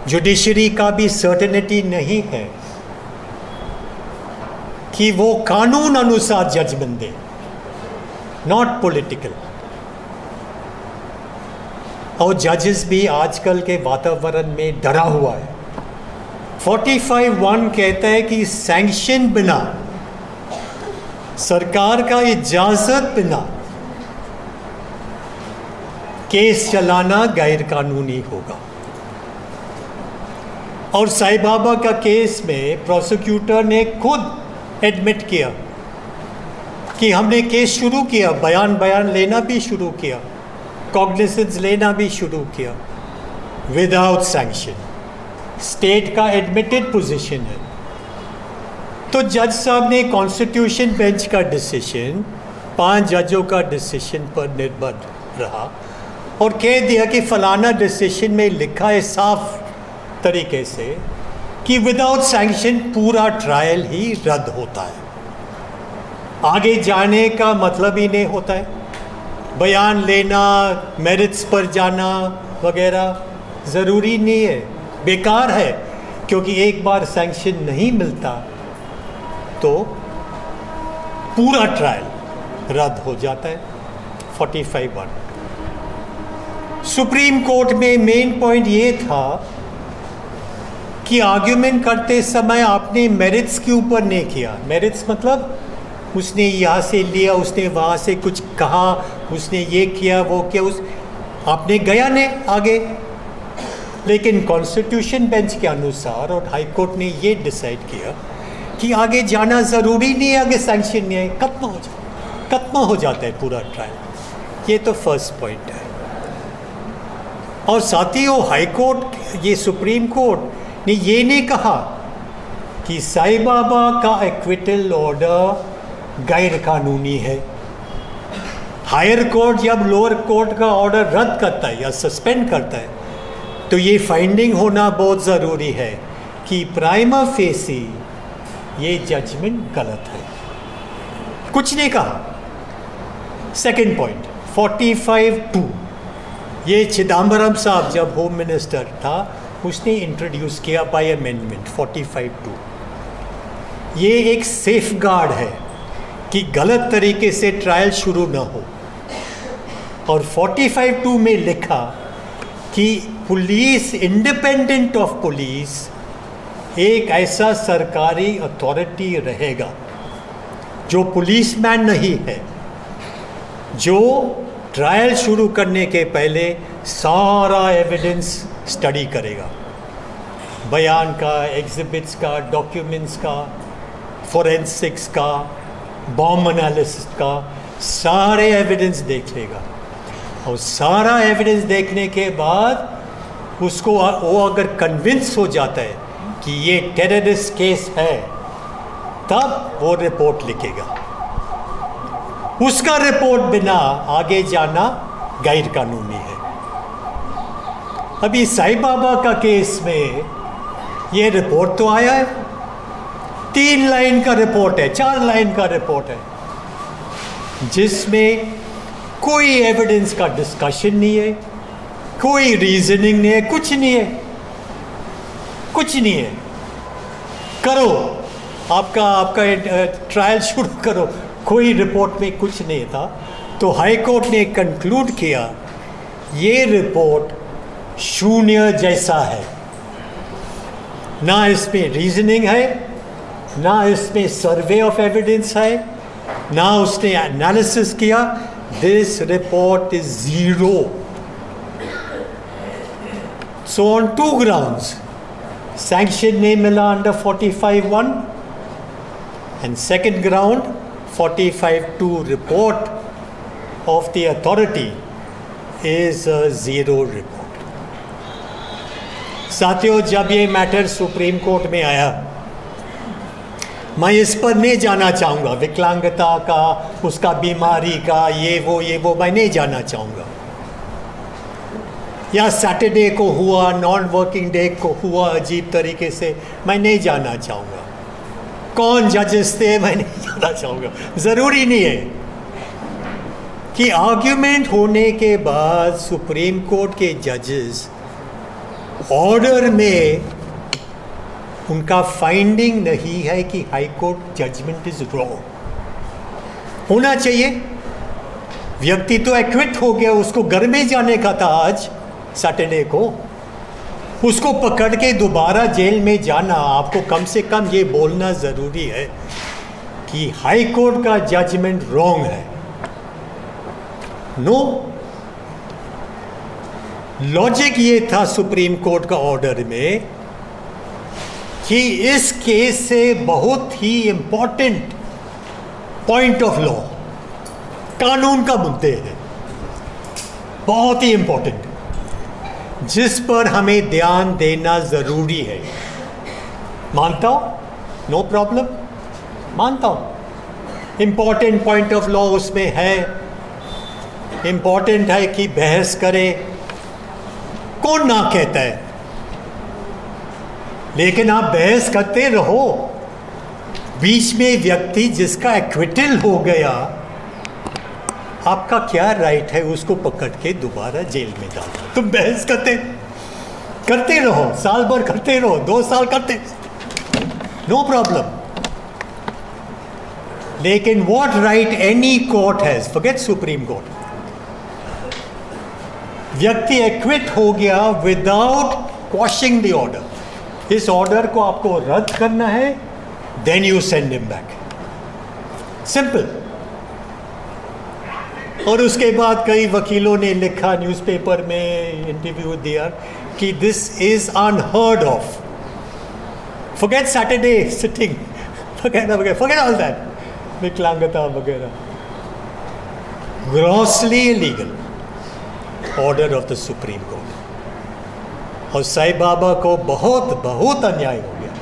Judiciary का भी certainty नहीं है कि वो कानून अनुसार जजमेंट दे, नॉट पॉलिटिकल। और जजेस भी आजकल के वातावरण में डरा हुआ है। 45(1) कहता है कि सैंक्शन बिना, सरकार का इजाजत बिना केस चलाना गैर कानूनी होगा। और साईं बाबा का केस में प्रोसिक्यूटर ने खुद एडमिट किया कि हमने केस शुरू किया, बयान लेना भी शुरू किया, कॉग्निसेंस लेना भी शुरू किया विदाउट सैंक्शन। स्टेट का एडमिटेड पोजीशन है। तो जज साहब ने कॉन्स्टिट्यूशन बेंच का डिसीजन 5 जजों का डिसीजन पर निर्भर रहा और कह दिया कि फलाना डिसीजन में लिखा है साफ तरीके से कि विदाउट सैंक्शन पूरा ट्रायल ही रद्द होता है, आगे जाने का मतलब ही नहीं होता है। बयान लेना, मेरिट्स पर जाना वगैरह ज़रूरी नहीं है, बेकार है, क्योंकि एक बार सैंक्शन नहीं मिलता तो पूरा ट्रायल रद्द हो जाता है। 45(1) सुप्रीम कोर्ट में मेन पॉइंट ये था कि आर्ग्यूमेंट करते समय आपने मेरिट्स के ऊपर नहीं किया। मेरिट्स मतलब उसने यहाँ से लिया, उसने वहाँ से कुछ कहा, उसने ये किया वो किया, उस आपने गया नहीं आगे। लेकिन कॉन्स्टिट्यूशन बेंच के अनुसार और हाई कोर्ट ने ये डिसाइड किया कि आगे जाना ज़रूरी नहीं है, आगे सैंक्शन नहीं है, खत्म हो जाता है पूरा ट्रायल। ये तो फर्स्ट पॉइंट है। और साथ ही वो हाई कोर्ट, ये सुप्रीम कोर्ट ने ये नहीं कहा कि साईं बाबा का एक्विटल ऑर्डर गैर कानूनी है। हायर कोर्ट जब लोअर कोर्ट का ऑर्डर रद्द करता है या सस्पेंड करता है तो ये फाइंडिंग होना बहुत ज़रूरी है कि प्राइमा फेसी ये जजमेंट गलत है। कुछ नहीं कहा। सेकंड पॉइंट 45(2) ये चिदम्बरम साहब जब होम मिनिस्टर था उसने इंट्रोड्यूस किया बाय अमेंडमेंट 45(2). ये एक सेफ गार्ड है कि गलत तरीके से ट्रायल शुरू ना हो। और 45(2) में लिखा कि पुलिस, इंडिपेंडेंट ऑफ पुलिस, एक ऐसा सरकारी अथॉरिटी रहेगा जो पुलिसमैन नहीं है, जो ट्रायल शुरू करने के पहले सारा एविडेंस स्टडी करेगा, बयान का, एग्जिबिट्स का, डॉक्यूमेंट्स का, फोरेंसिक्स का, बॉम्ब एनालिसिस का, सारे एविडेंस देख लेगा। और सारा एविडेंस देखने के बाद उसको वो अगर कन्विंस हो जाता है कि ये टेररिस्ट केस है, तब वो रिपोर्ट लिखेगा। उसका रिपोर्ट बिना आगे जाना गैर कानूनी है। अभी साईं बाबा का केस में ये रिपोर्ट तो आया है, 3 लाइन का रिपोर्ट है, 4 लाइन का रिपोर्ट है, जिसमें कोई एविडेंस का डिस्कशन नहीं है, कोई रीजनिंग नहीं है, कुछ नहीं है, कुछ नहीं है। करो आपका ट्रायल शुरू करो, कोई रिपोर्ट में कुछ नहीं था। तो हाई कोर्ट ने कंक्लूड किया ये रिपोर्ट शून्य जैसा है, ना इसमें रीजनिंग है, ना इसमें सर्वे ऑफ एविडेंस है, ना उसने एनालिसिस किया। This report is zero. So on 2 grounds, sanction नहीं मिला under 45(1) and second ground 45(2) report of the authority is a zero report. साथियों, जब ये मैटर सुप्रीम कोर्ट में आया, मैं इस पर नहीं जाना चाहूँगा, विकलांगता का, उसका बीमारी का, ये वो मैं नहीं जाना चाहूँगा, या सैटरडे को हुआ, नॉन वर्किंग डे को हुआ अजीब तरीके से, मैं नहीं जाना चाहूँगा। कौन जजेस थे मैं नहीं जाना चाहूँगा। ज़रूरी नहीं है कि आर्ग्यूमेंट होने के बाद सुप्रीम कोर्ट के जजेस ऑर्डर में उनका फाइंडिंग नहीं है कि high court judgement is wrong. होना चाहिए। व्यक्ति तो एक्विट हो गया, उसको घर में जाने का था आज सैटरडे को, उसको पकड़ के दोबारा जेल में जाना, आपको कम से कम ये बोलना ज़रूरी है कि हाई कोर्ट का जजमेंट रॉन्ग है। नो, लॉजिक ये था सुप्रीम कोर्ट का ऑर्डर में कि इस केस से बहुत ही इंपॉर्टेंट पॉइंट ऑफ लॉ, कानून का मुद्दे है, बहुत ही इंपॉर्टेंट, जिस पर हमें ध्यान देना ज़रूरी है। मानता हूँ, नो प्रॉब्लम, मानता हूँ इंपॉर्टेंट पॉइंट ऑफ लॉ उसमें है, इंपॉर्टेंट है कि बहस करे, कौन ना कहता है, लेकिन आप बहस करते रहो। बीच में व्यक्ति जिसका एक्विटल हो गया, आपका क्या राइट है उसको पकड़ के दोबारा जेल में डालना? तुम बहस करते रहो, साल भर करते रहो, 2 साल करते, नो प्रॉब्लम। लेकिन what right any court has, forget supreme court, व्यक्ति एक्विट हो गया विदाउट क्वॉशिंग द ऑर्डर, इस ऑर्डर को आपको रद्द करना है, then you send him back, simple. और उसके बाद कई वकीलों ने लिखा, न्यूज़पेपर में इंटरव्यू दिया कि this is unheard of, forget Saturday sitting वगैरह वगैरह, फॉरगेट ऑल दैट, विकलांगता वगैरह, grossly illegal order of the supreme court. और साईं बाबा को बहुत बहुत अन्याय हो गया,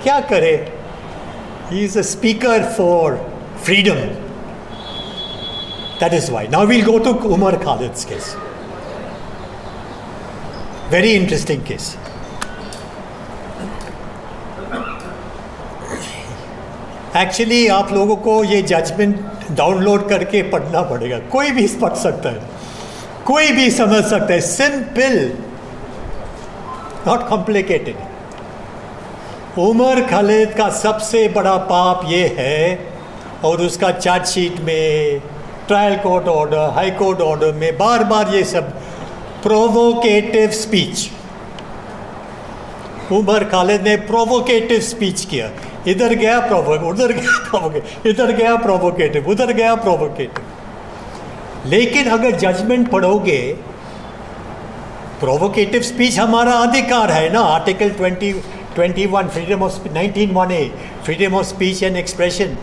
क्या करे, he is a speaker for freedom, that is why. Now we'll go to Umar Khalid's case. Very interesting case. Actually आप लोगों को ये जजमेंट डाउनलोड करके पढ़ना पड़ेगा, कोई भी पढ़ सकता है, कोई भी समझ सकता है, simple, not complicated. Umar Khalid का सबसे बड़ा पाप ये है, और उसका चार्जशीट में, trial court order, high court order में बार बार ये सब प्रोवोकेटिव स्पीच, उमर खालिद ने प्रोवोकेटिव स्पीच किया, इधर गया उधर गया प्रोवोकेटिव, इधर गया प्रोवोकेटिव, उधर गया प्रोवोकेटिव। लेकिन अगर जजमेंट पढ़ोगे, प्रोवोकेटिव स्पीच हमारा अधिकार है ना, article 21 freedom of 19(1)(a) freedom of speech and expression.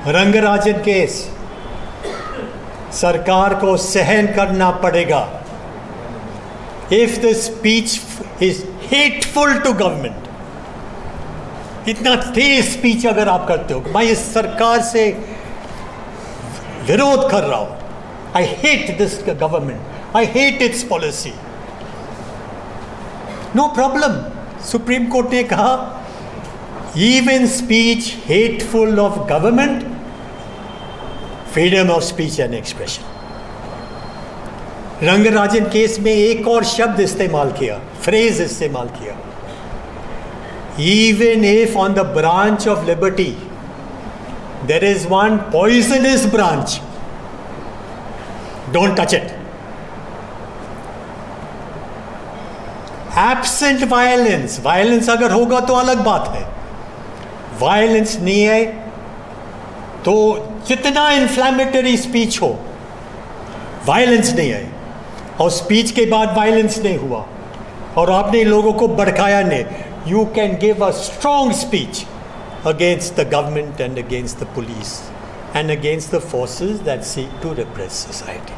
Rangarajan case, सरकार को सहन करना पड़ेगा if the speech is hateful to government. इतना तेज स्पीच अगर आप करते हो, मैं इस सरकार से विरोध कर रहा हूं, I hate this government, I hate its policy, no problem. Supreme court ने कहा even speech hateful of government, freedom of speech and expression। Rangarajan case में एक और शब्द इस्तेमाल किया, फ्रेज इस्तेमाल किया, even if on the branch of liberty there is one poisonous branch, don't touch it। absent violence, violence अगर होगा तो अलग बात है, वायलेंस नहीं है तो जितना इन्फ्लेमेटरी स्पीच हो, वायलेंस नहीं है, और स्पीच के बाद वायलेंस नहीं हुआ और आपने लोगों को भड़काया नहीं, you can give a strong speech against the government and against the police and against the forces that seek to repress society.